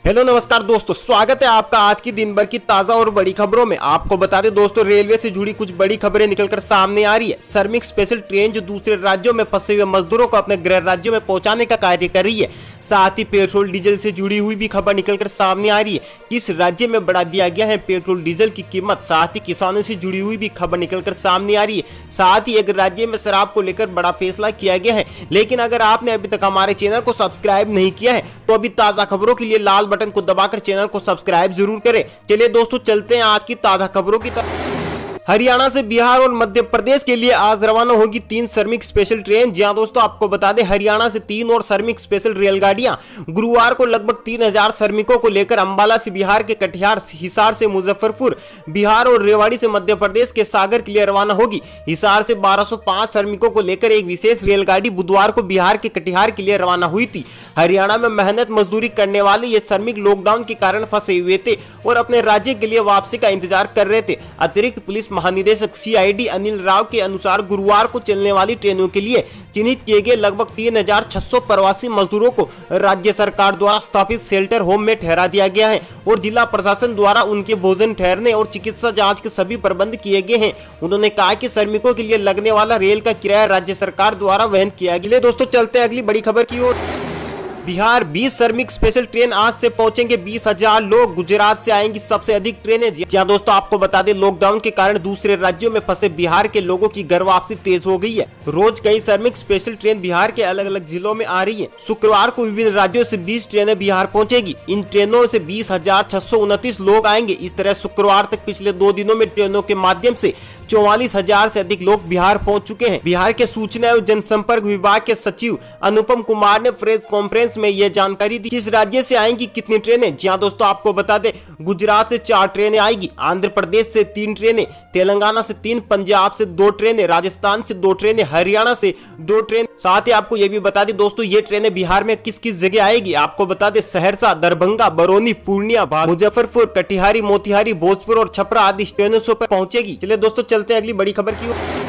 Hello नमस्कार दोस्तों, स्वागत है आपका आज की दिन भर की ताजा और बड़ी खबरों में। आपको बता दें दोस्तों, रेलवे से जुड़ी कुछ बड़ी खबरें निकलकर सामने आ रही है। श्रमिक स्पेशल ट्रेन जो दूसरे राज्यों में फंसे हुए मजदूरों को अपने गृह राज्यों में पहुंचाने का कार्य कर रही है। साथ ही पेट्रोल डीजल से जुड़ी हुई भी खबर निकलकर सामने आ रही है। किस राज्य में बढ़ा दिया गया है पेट्रोल डीजल की कीमत, साथ ही किसानों से जुड़ी हुई भी खबर निकलकर सामने आ रही है। साथ ही एक राज्य में शराब को लेकर बड़ा फैसला किया गया है। लेकिन अगर आपने अभी तक हमारे चैनल को सब्सक्राइब नहीं किया है तो अभी ताजा खबरों के लिए लाल बटन को दबाकर चैनल को सब्सक्राइब जरूर करें। चलिए दोस्तों, चलते हैं आज की ताजा खबरों की तरफ। हरियाणा से बिहार और मध्य प्रदेश के लिए आज रवाना होगी 3 श्रमिक स्पेशल ट्रेन। जहां दोस्तों आपको बता दें, हरियाणा से 3 और श्रमिक स्पेशल रेलगाड़ियां गुरुवार को लगभग 3000 श्रमिकों को लेकर अंबाला से बिहार के कटिहार, हिसार से मुजफ्फरपुर बिहार और रेवाड़ी से मध्य प्रदेश के सागर के लिए रवाना होगी। हिसार से 1205 श्रमिकों को लेकर एक विशेष रेलगाड़ी बुधवार को बिहार के कटिहार के लिए रवाना हुई थी। हरियाणा में मेहनत मजदूरी करने वाले ये श्रमिक लॉकडाउन के कारण फंसे हुए थे और अपने राज्य के लिए वापसी का इंतजार कर रहे थे। अतिरिक्त पुलिस महानिदेशक CID अनिल राव के अनुसार गुरुवार को चलने वाली ट्रेनों के लिए चिन्हित किए गए लगभग 3600 प्रवासी मजदूरों को राज्य सरकार द्वारा स्थापित शेल्टर होम में ठहरा दिया गया है और जिला प्रशासन द्वारा उनके भोजन, ठहरने और चिकित्सा जांच के सभी प्रबंध किए गए हैं। उन्होंने कहा कि श्रमिकों के लिए लगने वाला रेल का किराया राज्य सरकार द्वारा वहन किया गया। दोस्तों चलते हैं अगली बड़ी खबर की ओर। बिहार 20 श्रमिक स्पेशल ट्रेन आज से पहुंचेंगे 20,000 लोग। गुजरात से आएंगी सबसे अधिक ट्रेनें। जहां दोस्तों आपको बता दें, लॉकडाउन के कारण दूसरे राज्यों में फंसे बिहार के लोगों की घर वापसी तेज हो गई है। रोज कई श्रमिक स्पेशल ट्रेन बिहार के अलग अलग जिलों में आ रही है। शुक्रवार को विभिन्न राज्यों से 20 ट्रेनें बिहार पहुंचेगी। इन ट्रेनों से 20,629 लोग आएंगे। इस तरह शुक्रवार तक पिछले 2 दिनों में ट्रेनों के माध्यम से 44,000 से अधिक लोग बिहार पहुंच चुके हैं। बिहार के सूचना एवं जनसंपर्क विभाग के सचिव अनुपम कुमार ने प्रेस कॉन्फ्रेंस में यह जानकारी दी। किस राज्य से आएंगी कितनी ट्रेनें? जहां दोस्तों आपको बता दें, गुजरात से 4 ट्रेनें आएगी, आंध्र प्रदेश से 3 ट्रेनें, तेलंगाना से 3, पंजाब से 2 ट्रेनें, राजस्थान से 2 ट्रेनें, हरियाणा से 2 ट्रेन। साथ ही आपको यह भी बता दें दोस्तों, ये ट्रेनें बिहार में किस किस जगह आएगी। आपको बता दें, सहरसा, दरभंगा, बरौनी, पूर्णिया, मुजफ्फरपुर, कटिहारी, मोतिहारी, भोजपुर और छपरा आदि स्टेशनों पर पहुंचेगी। चलिए दोस्तों, चलते हैं अगली बड़ी खबर की ओर।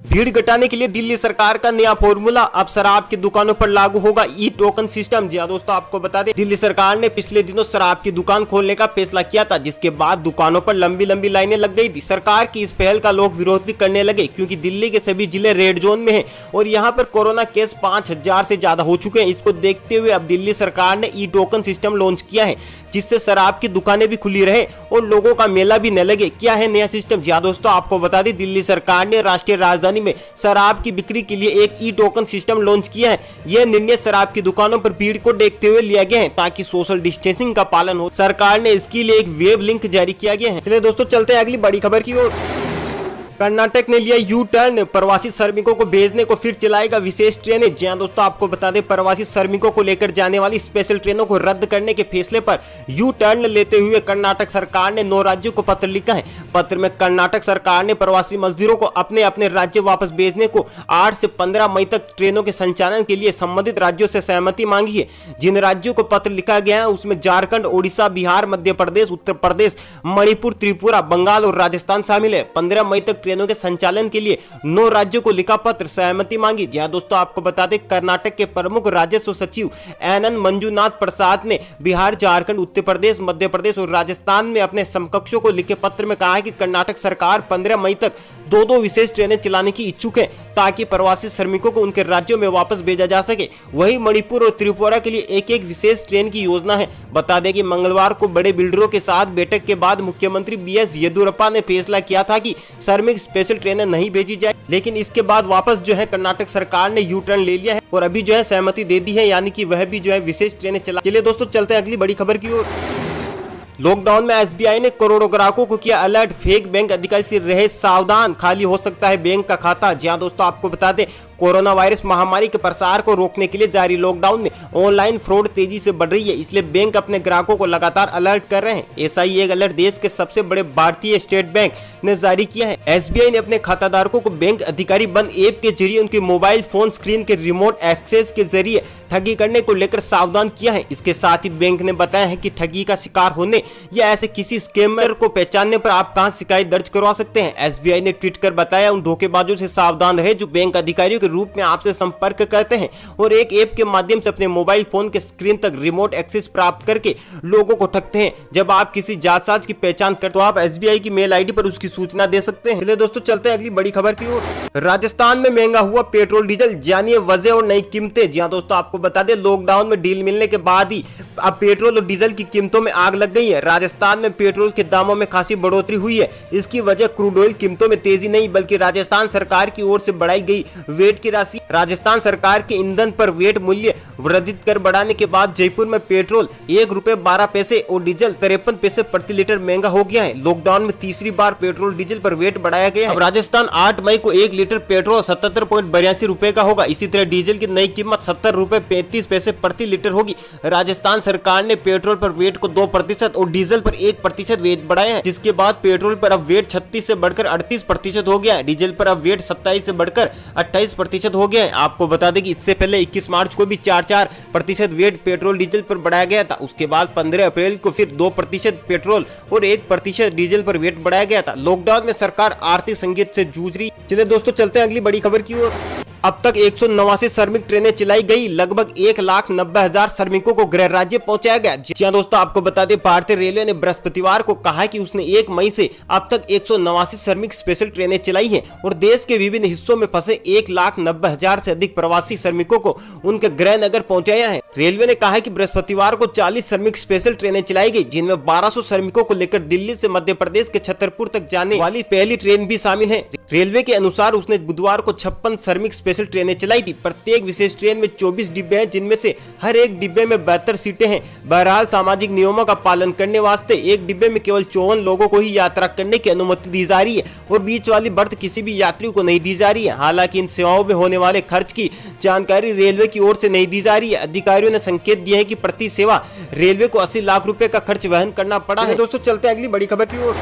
भीड़ घटाने के लिए दिल्ली सरकार का नया फॉर्मूला, अब शराब की दुकानों पर लागू होगा ई-टोकन सिस्टम। जी दोस्तों आपको बता दें, दिल्ली सरकार ने पिछले दिनों शराब की दुकान खोलने का फैसला किया था, जिसके बाद दुकानों पर लंबी लंबी लाइनें लग गई थी। सरकार की इस पहल का लोग विरोध भी करने लगे, क्योंकि दिल्ली के सभी जिले रेड जोन में हैं और यहाँ पर कोरोना केस 5000 से ज्यादा हो चुके हैं। इसको देखते हुए अब दिल्ली सरकार ने ई-टोकन सिस्टम लॉन्च किया है, जिससे शराब की दुकानें भी खुली रहे और लोगों का मेला भी न लगे। क्या है नया सिस्टम? जी दोस्तों आपको बता दें, दिल्ली सरकार ने राष्ट्रीय राजधानी में शराब की बिक्री के लिए एक ई-टोकन सिस्टम लॉन्च किया है। यह निर्णय शराब की दुकानों पर भीड़ को देखते हुए लिया गया है, ताकि सोशल डिस्टेंसिंग का पालन हो। सरकार ने इसके लिए एक वेब लिंक जारी किया गया है। चलिए दोस्तों, चलते हैं अगली बड़ी खबर की ओर। कर्नाटक ने लिया यू टर्न, प्रवासी श्रमिकों को भेजने को फिर चलाएगा विशेष ट्रेनें। जहां दोस्तों आपको बता दें, प्रवासी श्रमिकों को लेकर जाने वाली स्पेशल ट्रेनों को रद्द करने के फैसले पर यू टर्न लेते हुए कर्नाटक सरकार ने 9 राज्यों को पत्र लिखा है। पत्र में कर्नाटक सरकार ने प्रवासी मजदूरों को अपने अपने राज्य वापस भेजने को 8 से 15 मई तक ट्रेनों के संचालन के लिए संबंधित राज्यों से सहमति मांगी है। जिन राज्यों को पत्र लिखा गया है उसमें झारखंड, ओडिशा, बिहार, मध्य प्रदेश, उत्तर प्रदेश, मणिपुर, त्रिपुरा, बंगाल और राजस्थान शामिल है। 15 मई तक ट्रेनों के संचालन के लिए 9 राज्यों को लिखा पत्र सहमति मांगी। जहां दोस्तों आपको बता दें, कर्नाटक के प्रमुख राजस्व सचिव एनएन मंजुनाथ प्रसाद ने बिहार, झारखंड, उत्तर प्रदेश, मध्य प्रदेश और राजस्थान में अपने समकक्षों को लिखे पत्र में कहा है कि कर्नाटक सरकार 15 मई तक 2 विशेष ट्रेनें चलाने की इच्छुक है, ताकि प्रवासी श्रमिकों को उनके राज्यों में वापस भेजा जा सके। वहीं मणिपुर और त्रिपुरा के लिए एक विशेष ट्रेन की योजना है। बता दें कि मंगलवार को बड़े बिल्डरों के साथ बैठक के बाद मुख्यमंत्री BS येदियुरप्पा ने फैसला किया था कि श्रमिक स्पेशल ट्रेनें नहीं भेजी जाए, लेकिन इसके बाद वापस जो है कर्नाटक सरकार ने यू टर्न ले लिया है और अभी जो है सहमति दे दी है, यानी कि वह भी जो है विशेष ट्रेनें चला। चलिए दोस्तों, चलते हैं अगली बड़ी खबर की ओर। लॉकडाउन में SBI ने करोड़ों ग्राहकों को किया अलर्ट, फेक बैंक अधिकारी से रहे सावधान, खाली हो सकता है बैंक का खाता। जहां दोस्तों आपको बता दें, कोरोना वायरस महामारी के प्रसार को रोकने के लिए जारी लॉकडाउन में ऑनलाइन फ्रॉड तेजी से बढ़ रही है, इसलिए बैंक अपने ग्राहकों को लगातार अलर्ट कर रहे हैं। ऐसा ही एक अलर्ट देश के सबसे बड़े भारतीय स्टेट बैंक ने जारी किया है। SBI ने अपने खाताधारकों को बैंक अधिकारी बन ऐप के जरिए उनके मोबाइल फोन स्क्रीन के रिमोट एक्सेस के जरिए ठगी करने को लेकर सावधान किया है। इसके साथ ही बैंक ने बताया है कि ठगी का शिकार होने या ऐसे किसी स्कैमर को पहचानने पर आप कहां शिकायत दर्ज करवा सकते हैं। SBI ने ट्वीट कर बताया, उन धोखेबाजों से सावधान रहे जो बैंक अधिकारियों के रूप में आपसे संपर्क करते हैं और एक ऐप के माध्यम से अपने मोबाइल फोन के स्क्रीन तक रिमोट एक्सेस प्राप्त करके लोगों को ठगते हैं। जब आप किसी जालसाज की पहचान कर तो आप SBI की मेल ID पर उसकी सूचना दे सकते हैं। चलिए दोस्तों चलते हैं अगली बड़ी खबर की ओर। राजस्थान में महंगा हुआ पेट्रोल डीजल, जानिए वजह और नई कीमतें। जी हां दोस्तों, आपको बता दें लॉकडाउन में डील मिलने के बाद ही अब पेट्रोल और डीजल की कीमतों में आग लग गई है। राजस्थान में पेट्रोल के दामों में खासी बढ़ोतरी हुई है। इसकी वजह क्रूड ऑयल कीमतों में तेजी नहीं बल्कि राजस्थान सरकार की ओर से बढ़ाई गई वेट की राशि। राजस्थान सरकार के ईंधन पर वेट मूल्य वर्धित कर बढ़ाने के बाद जयपुर में पेट्रोल ₹1.12 और डीजल 53 पैसे प्रति लीटर महंगा हो गया है। लॉकडाउन में तीसरी बार पेट्रोल डीजल पर वेट बढ़ाया गया है। अब राजस्थान 8 मई को 1 लीटर पेट्रोल 77.82 रुपए का होगा। इसी तरह डीजल की नई कीमत ₹70.35 प्रति लीटर होगी। राजस्थान सरकार ने पेट्रोल पर वेट को 2% और डीजल पर 1% वेट बढ़ाया है, जिसके बाद पेट्रोल पर अब वेट 36 से बढ़कर 38% हो गया है। डीजल पर अब वेट 27 से बढ़कर 28% हो गया है। आपको बता दें कि इससे पहले 21 मार्च को भी 4% वेट पेट्रोल डीजल पर बढ़ाया गया था। उसके बाद 15 अप्रैल को फिर 2% पेट्रोल और 1% डीजल पर वेट बढ़ाया गया था। लॉकडाउन में सरकार आर्थिक संकट से जूझ रही। चलिए दोस्तों चलते हैं अगली बड़ी खबर की ओर। अब तक 189 श्रमिक ट्रेनें चलाई गई, लगभग 1,90,000 श्रमिकों को गृह राज्य पहुंचाया गया। जी हां दोस्तों, आपको बता दें भारतीय रेलवे ने बृहस्पतिवार को कहा कि उसने 1 मई से अब तक 189 श्रमिक स्पेशल ट्रेनें चलाई हैं और देश के विभिन्न हिस्सों में फंसे 1,90,000 से अधिक प्रवासी श्रमिकों को उनके गृह नगर पहुंचाया है। रेलवे ने कहा कि बृहस्पतिवार को 40 श्रमिक स्पेशल ट्रेनें चलाई गई, जिनमें 1200 श्रमिकों को लेकर दिल्ली से मध्य प्रदेश के छतरपुर तक जाने वाली पहली ट्रेन भी शामिल है। रेलवे के अनुसार उसने बुधवार को 56 श्रमिक स्पेशल ट्रेनें चलाई थी। प्रत्येक विशेष ट्रेन में 24 डिब्बे हैं, जिनमें से हर एक डिब्बे में 72 सीटें हैं। बहरहाल सामाजिक नियमों का पालन करने वास्ते एक डिब्बे में केवल 54 लोगों को ही यात्रा करने की अनुमति दी जा रही है और बीच वाली बर्थ किसी भी यात्री को नहीं दी जा रही है। हालांकि इन सेवाओं में होने वाले खर्च की जानकारी रेलवे की ओर से नहीं दी जा रही है। अधिकारियों ने संकेत दिए हैं कि प्रति सेवा रेलवे को 80 लाख रुपए का खर्च वहन करना पड़ा है। दोस्तों चलते हैं अगली बड़ी खबर की ओर।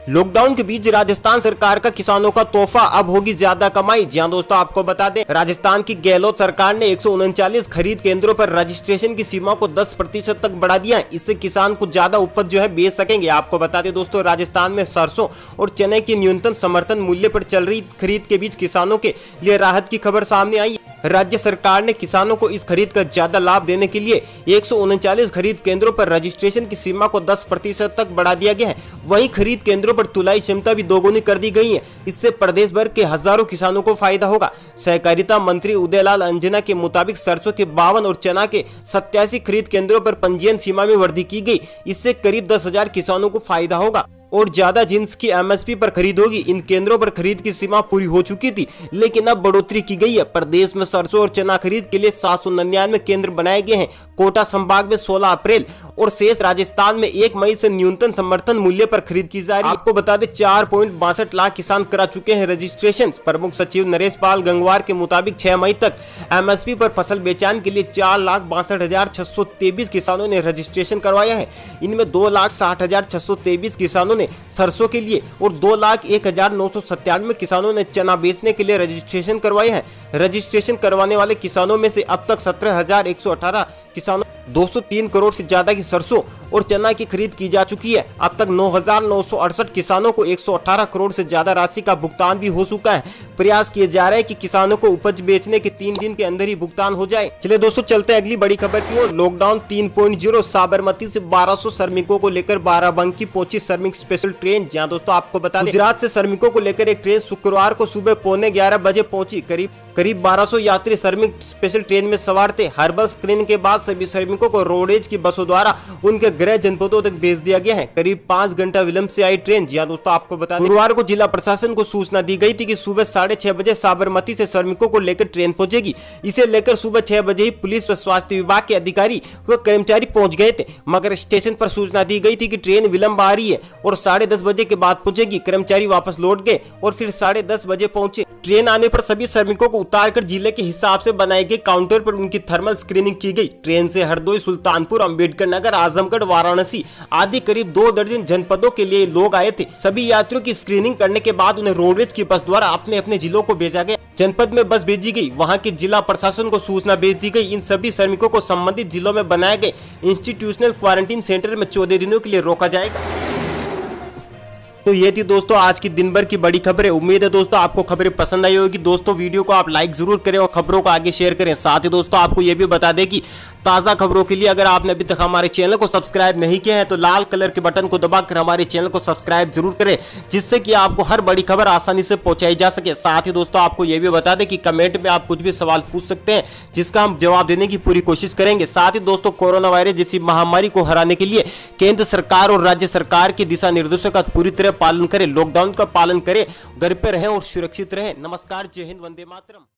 लॉकडाउन के बीच राजस्थान सरकार का किसानों का तोहफा, अब होगी ज्यादा कमाई। जी हां दोस्तों, आपको बता दें राजस्थान की गहलोत सरकार ने 139 खरीद केंद्रों पर रजिस्ट्रेशन की सीमा को 10% तक बढ़ा दिया है। इससे किसान कुछ ज्यादा उपज जो है बेच सकेंगे। आपको बता दें दोस्तों, राजस्थान में सरसों और चने की न्यूनतम समर्थन मूल्य पर चल रही खरीद के बीच किसानों के लिए राहत की खबर सामने आई। राज्य सरकार ने किसानों को इस खरीद का ज्यादा लाभ देने के लिए 139 खरीद केंद्रों पर रजिस्ट्रेशन की सीमा को 10% तक बढ़ा दिया गया है। वहीं खरीद केंद्रों पर तुलाई क्षमता भी दोगुनी कर दी गई है। इससे प्रदेश भर के हजारों किसानों को फायदा होगा। सहकारिता मंत्री उदयलाल अंजना के मुताबिक सरसों के 52 और चना के 87 खरीद केंद्रों पर पंजीयन सीमा में वृद्धि की गई। इससे करीब 10,000 किसानों को फायदा होगा और ज्यादा जिन्स की MSP पर खरीद होगी। इन केंद्रों पर खरीद की सीमा पूरी हो चुकी थी, लेकिन अब बढ़ोतरी की गई है। प्रदेश में सरसों और चना खरीद के लिए 799 केंद्र बनाए गए हैं। कोटा संभाग में 16 अप्रैल और शेष राजस्थान में 1 मई से न्यूनतम समर्थन मूल्य पर खरीद की जा रही है। आपको बता दें 4.62 लाख किसान करा चुके हैं रजिस्ट्रेशन। प्रमुख सचिव नरेश पाल गंगवार के मुताबिक 6 मई तक MSP पर फसल बेचान के लिए 4,62,623 किसानों ने रजिस्ट्रेशन करवाया है। इनमें 2,60,623 किसानों ने सरसों के लिए और 2,01,997 किसानों ने चना बेचने के लिए रजिस्ट्रेशन करवाया है। रजिस्ट्रेशन करवाने वाले किसानों में से अब तक 17,118 किसानों 203 करोड़ से ज्यादा की सरसों और चना की खरीद की जा चुकी है। अब तक 9,968 किसानों को 118 करोड़ से ज्यादा राशि का भुगतान भी हो चुका है। प्रयास किए जा रहे हैं कि किसानों को उपज बेचने के 3 दिन के अंदर ही भुगतान हो जाए। चलिए दोस्तों चलते हैं अगली बड़ी खबर की ओर। लॉकडाउन 3.0, साबरमती से 1200 श्रमिकों को लेकर बाराबंकी पहुंची श्रमिक स्पेशल ट्रेन। जहां दोस्तों आपको बता दें गुजरात से श्रमिकों को लेकर एक ट्रेन शुक्रवार को सुबह 11:15 बजे पहुंची। करीब 1200 यात्री श्रमिक स्पेशल ट्रेन में सवार थे। हर्बल स्क्रीनिंग के बाद सभी श्रमिकों को रोडवेज की बसों द्वारा उनके गृह जनपदों तक भेज दिया गया है। करीब 5 घंटा विलंब से आई ट्रेन। जी हां दोस्तों, आपको बता दें गुरुवार को जिला प्रशासन को सूचना दी गई थी कि सुबह 6:30 बजे साबरमती से श्रमिकों को लेकर ट्रेन पहुंचेगी। इसे लेकर सुबह 6 बजे ही पुलिस व स्वास्थ्य विभाग के अधिकारी व कर्मचारी पहुंच गए थे, मगर स्टेशन पर सूचना दी गई थी कि ट्रेन विलंब आ रही है और 10:30 बजे के बाद पहुंचेगी। कर्मचारी वापस लौट गए और फिर 10:30 बजे पहुंचे। ट्रेन आने पर सभी श्रमिकों को उतारकर जिले के हिसाब से बनाए गए काउंटर पर उनकी थर्मल स्क्रीनिंग की गई। ट्रेन से हरदोई, सुल्तानपुर, अंबेडकर नगर, आजमगढ़, वाराणसी आदि करीब 2 दर्जन जनपदों के लिए लोग आए थे। सभी यात्रियों की स्क्रीनिंग करने के बाद उन्हें रोडवेज की बस द्वारा अपने अपने जिलों को भेजा गया। जनपद में बस भेजी गई, वहां के जिला प्रशासन को सूचना भेज दी गई। इन सभी श्रमिकों को संबंधित जिलों में बनाए गए इंस्टीट्यूशनल क्वारंटीन सेंटर में 14 दिनों के लिए रोका जाएगा। तो ये थी दोस्तों आज की दिन भर की बड़ी खबरें। उम्मीद है दोस्तों आपको खबरें पसंद आई होगी। दोस्तों वीडियो को आप लाइक जरूर करें और खबरों को आगे शेयर करें। साथ ही दोस्तों आपको ये भी बता दें कि ताजा खबरों के लिए अगर आपने अभी तक हमारे चैनल को सब्सक्राइब नहीं किया है तो लाल कलर के बटन को दबाकर हमारे चैनल को सब्सक्राइब जरूर करें, जिससे कि आपको हर बड़ी खबर आसानी से पहुंचाई जा सके। साथ ही दोस्तों आपको यह भी बता दें कि कमेंट में आप कुछ भी सवाल पूछ सकते हैं, जिसका हम जवाब देने की पूरी कोशिश करेंगे। साथ ही दोस्तों कोरोना वायरस जैसी महामारी को हराने के लिए केंद्र सरकार और राज्य सरकार के दिशा निर्देशों का पूरी तरह पालन करें, लॉकडाउन का पालन करें, घर पर रहें और सुरक्षित रहें। नमस्कार, जय हिंद, वंदे मातरम।